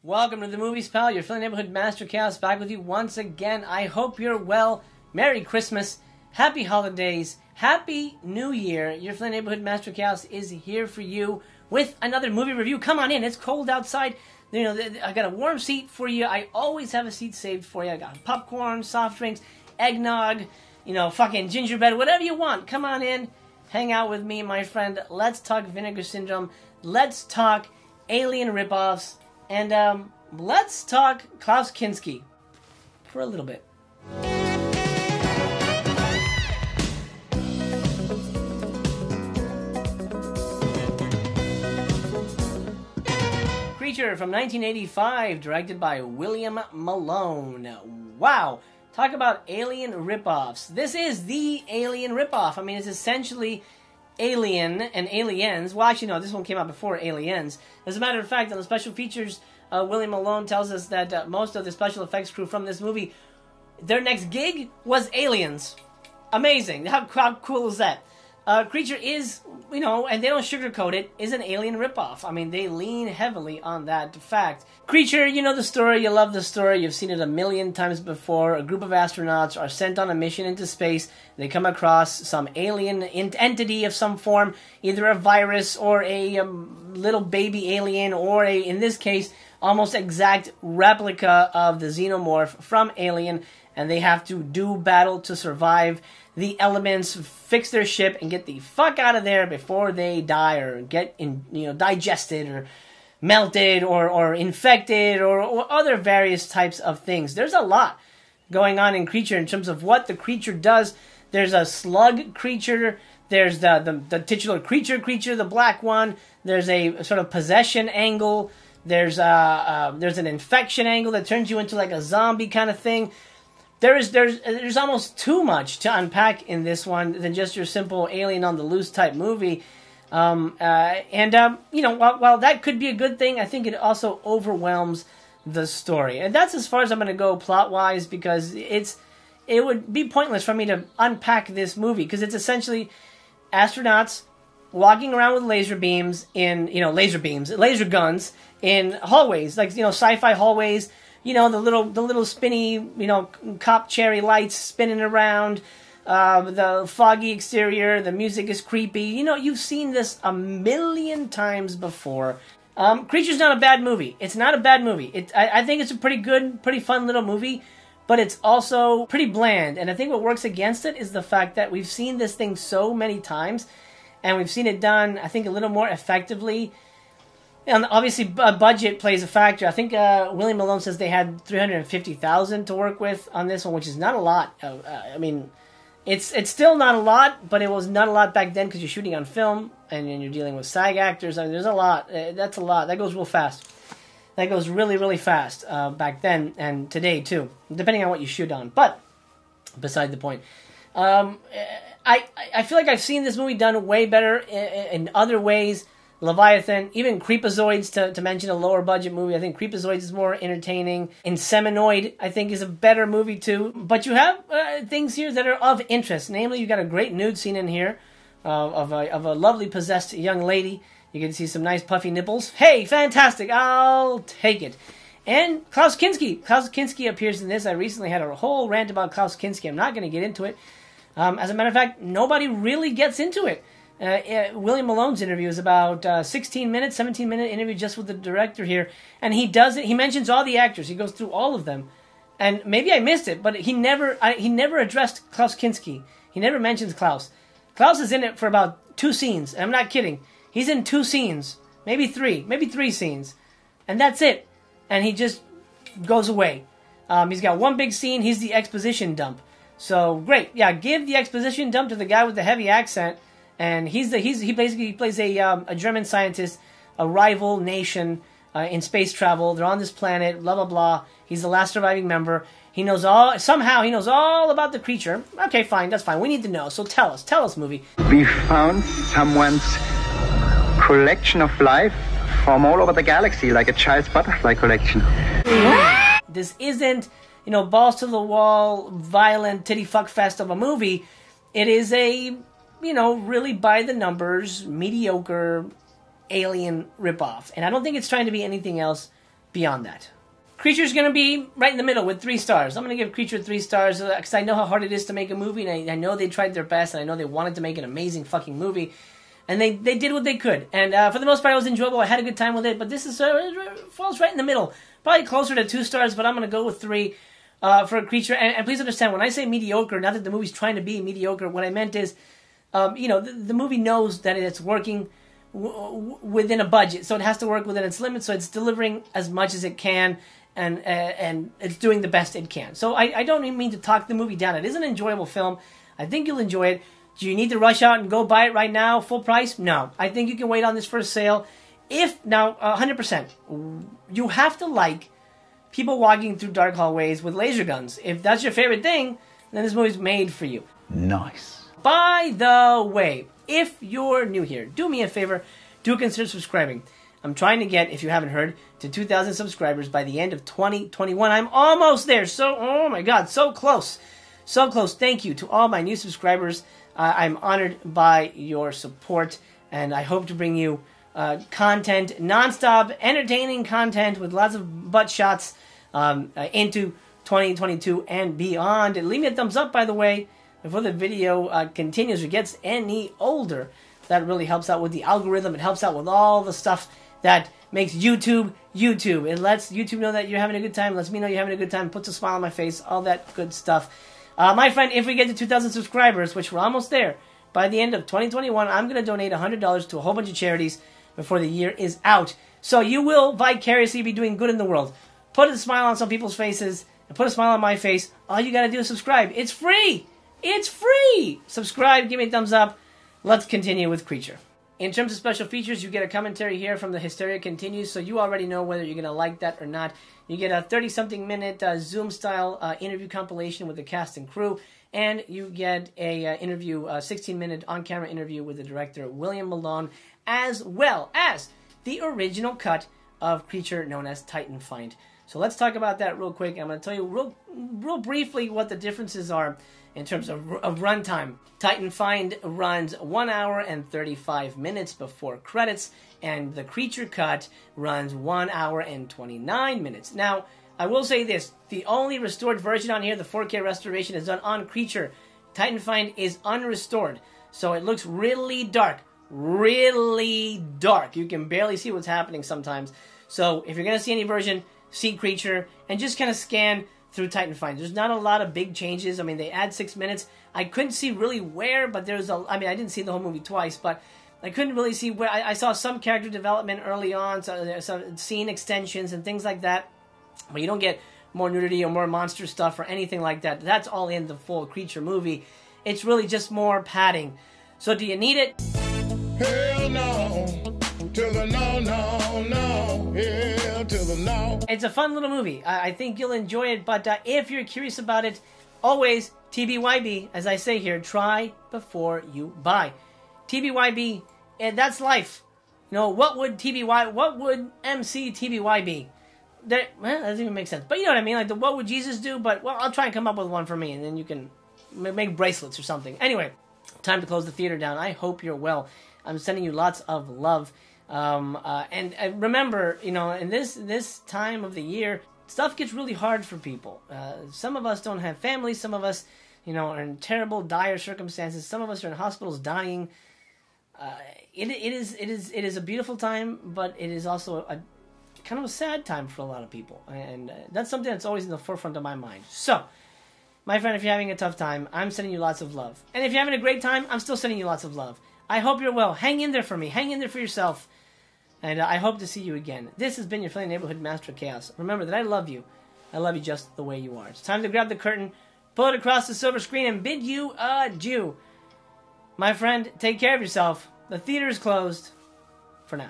Welcome to the Movies, pal. Your Philly Neighborhood Master Chaos back with you once again. I hope you're well. Merry Christmas. Happy holidays. Happy New Year. Your Philly Neighborhood Master Chaos is here for you with another movie review. Come on in. It's cold outside. You know, I got a warm seat for you. I always have a seat saved for you. I got popcorn, soft drinks, eggnog, you know, fucking gingerbread, whatever you want. Come on in. Hang out with me, my friend. Let's talk Vinegar Syndrome. Let's talk Alien ripoffs. And let's talk Klaus Kinski for a little bit. Creature from 1985, directed by William Malone. Wow. Talk about Alien ripoffs. This is the Alien ripoff. I mean, it's essentially Alien and Aliens. Well, actually, no, this one came out before Aliens. As a matter of fact, on the special features, William Malone tells us that most of the special effects crew from this movie, their next gig was Aliens. Amazing. How cool is that? Creature is, you know, and they don't sugarcoat it, is an Alien ripoff. I mean, they lean heavily on that fact. Creature, you know the story, you love the story, you've seen it a million times before. A group of astronauts are sent on a mission into space. They come across some alien entity of some form, either a virus or a little baby alien, or a, in this case, almost exact replica of the xenomorph from Alien, and they have to do battle to survive the elements, fix their ship, and get the fuck out of there before they die or get digested or melted or infected or other various types of things. There's a lot going on in Creature in terms of what the creature does. There's a slug creature. There's the titular creature, the black one. There's a sort of possession angle. There's an infection angle that turns you into like a zombie kind of thing. There's almost too much to unpack in this one than just your simple alien on the loose type movie. While that could be a good thing, I think it also overwhelms the story. And that's as far as I'm going to go plot-wise, because it would be pointless for me to unpack this movie, because it's essentially astronauts walking around with laser guns in hallways, like, sci-fi hallways. The little spinny, cop cherry lights spinning around, the foggy exterior, the music is creepy. You've seen this a million times before. Creature's not a bad movie. It's not a bad movie. I think it's a pretty good, pretty fun little movie, but it's also pretty bland. And I think what works against it is the fact that we've seen this thing so many times, and we've seen it done, I think, a little more effectively. And obviously, budget plays a factor. I think William Malone says they had $350,000 to work with on this one, which is not a lot. I mean, it's still not a lot, but it was not a lot back then because you're shooting on film and you're dealing with SAG actors. I mean, there's a lot. That's a lot. That goes real fast. That goes really, really fast back then and today too, depending on what you shoot on. But beside the point, I feel like I've seen this movie done way better in other ways. Leviathan, even Creepazoids, to mention a lower budget movie. I think Creepazoids is more entertaining. Inseminoid, I think, is a better movie too. But you have things here that are of interest. Namely, you got a great nude scene in here of a lovely possessed young lady. You can see some nice puffy nipples. Hey, fantastic! I'll take it. And Klaus Kinski. Klaus Kinski appears in this. I recently had a whole rant about Klaus Kinski. I'm not going to get into it. As a matter of fact, nobody really gets into it. William Malone's interview is about 17-minute interview just with the director here, and he does it. He mentions all the actors. He goes through all of them, and maybe I missed it, but he never addressed Klaus Kinski. He never mentions Klaus. Klaus is in it for about 2 scenes, and I'm not kidding. He's in 2 scenes, maybe 3 scenes, and that's it. And he just goes away. He's got one big scene. He's the exposition dump. So great, yeah. Give the exposition dump to the guy with the heavy accent. And he basically plays a German scientist, a rival nation in space travel. They're on this planet, blah, blah, blah. He's the last surviving member. Somehow he knows all about the creature. Okay, fine, that's fine. We need to know. So tell us, movie. We found someone's collection of life from all over the galaxy, like a child's butterfly collection. This isn't, balls to the wall, violent, titty fuck fest of a movie. It is a really by the numbers, mediocre Alien ripoff. And I don't think it's trying to be anything else beyond that. Creature's going to be right in the middle with 3 stars. I'm going to give Creature 3 stars because I know how hard it is to make a movie, and I know they tried their best, and I know they wanted to make an amazing fucking movie, and they did what they could. And for the most part, it was enjoyable. I had a good time with it, but this is it falls right in the middle. Probably closer to 2 stars, but I'm going to go with 3 for a Creature. And please understand, when I say mediocre, not that the movie's trying to be mediocre, what I meant is, the movie knows that it's working within a budget, so it has to work within its limits, so it's delivering as much as it can, and it's doing the best it can. So I don't even mean to talk the movie down. It is an enjoyable film. I think you'll enjoy it. Do you need to rush out and go buy it right now, full price? No. I think you can wait on this first sale. Now, 100%, you have to like people walking through dark hallways with laser guns. If that's your favorite thing, then this movie's made for you. Nice. By the way, if you're new here, do me a favor, do consider subscribing. I'm trying to get, if you haven't heard, to 2,000 subscribers by the end of 2021. I'm almost there. Oh my God, so close. So close. Thank you to all my new subscribers. I'm honored by your support, and I hope to bring you content, non-stop, entertaining content with lots of butt shots into 2022 and beyond. And leave me a thumbs up, by the way, before the video continues or gets any older. That really helps out with the algorithm. It helps out with all the stuff that makes YouTube. It lets YouTube know that you're having a good time. Lets me know you're having a good time. Puts a smile on my face. All that good stuff. My friend, if we get to 2,000 subscribers, which we're almost there, by the end of 2021, I'm going to donate $100 to a whole bunch of charities before the year is out. So you will vicariously be doing good in the world. Put a smile on some people's faces and put a smile on my face. All you got to do is subscribe. It's free. It's free. Subscribe. Give me a thumbs up. Let's continue with Creature. In terms of special features, you get a commentary here from the Hysteria Continues, so you already know whether you're going to like that or not. You get a 30-something minute Zoom-style interview compilation with the cast and crew, and you get a 16-minute on-camera interview with the director, William Malone, as well as the original cut of Creature known as Titan Find. So let's talk about that real quick. I'm going to tell you real briefly what the differences are in terms of runtime. Titan Find runs 1 hour and 35 minutes before credits, and the Creature cut runs 1 hour and 29 minutes. Now, I will say this, the only restored version on here, the 4K restoration, is done on Creature. Titan Find is unrestored, so it looks really dark. Really dark. You can barely see what's happening sometimes. So, if you're going to see any version, see Creature, and just kind of scan through Titan Find. There's not a lot of big changes. I mean, they add 6 minutes. I couldn't see really where, but there's I didn't see the whole movie twice, but I couldn't really see where. I saw some character development early on, so there's some scene extensions and things like that, but you don't get more nudity or more monster stuff or anything like that. That's all in the full Creature movie. It's really just more padding. So do you need it? Hell no. To the no, no, no. Hell to the no. It's a fun little movie. I think you'll enjoy it, but if you're curious about it, always TBYB, as I say here, try before you buy. TBYB, that's life. You know, what would MC TBY be? That doesn't even make sense. But you know what I mean? Like, what would Jesus do? But, well, I'll try and come up with one for me, and then you can make bracelets or something. Anyway, time to close the theater down. I hope you're well. I'm sending you lots of love. And remember, you know, in this time of the year, stuff gets really hard for people. Some of us don't have families. Some of us, you know, are in terrible, dire circumstances. Some of us are in hospitals dying. It is a beautiful time, but it is also a kind of a sad time for a lot of people. And that's something that's always in the forefront of my mind. So, my friend, if you're having a tough time, I'm sending you lots of love. And if you're having a great time, I'm still sending you lots of love. I hope you're well. Hang in there for me. Hang in there for yourself. And I hope to see you again. This has been your friendly neighborhood Master of Chaos. Remember that I love you. I love you just the way you are. It's time to grab the curtain, pull it across the silver screen, and bid you adieu. My friend, take care of yourself. The theater is closed for now.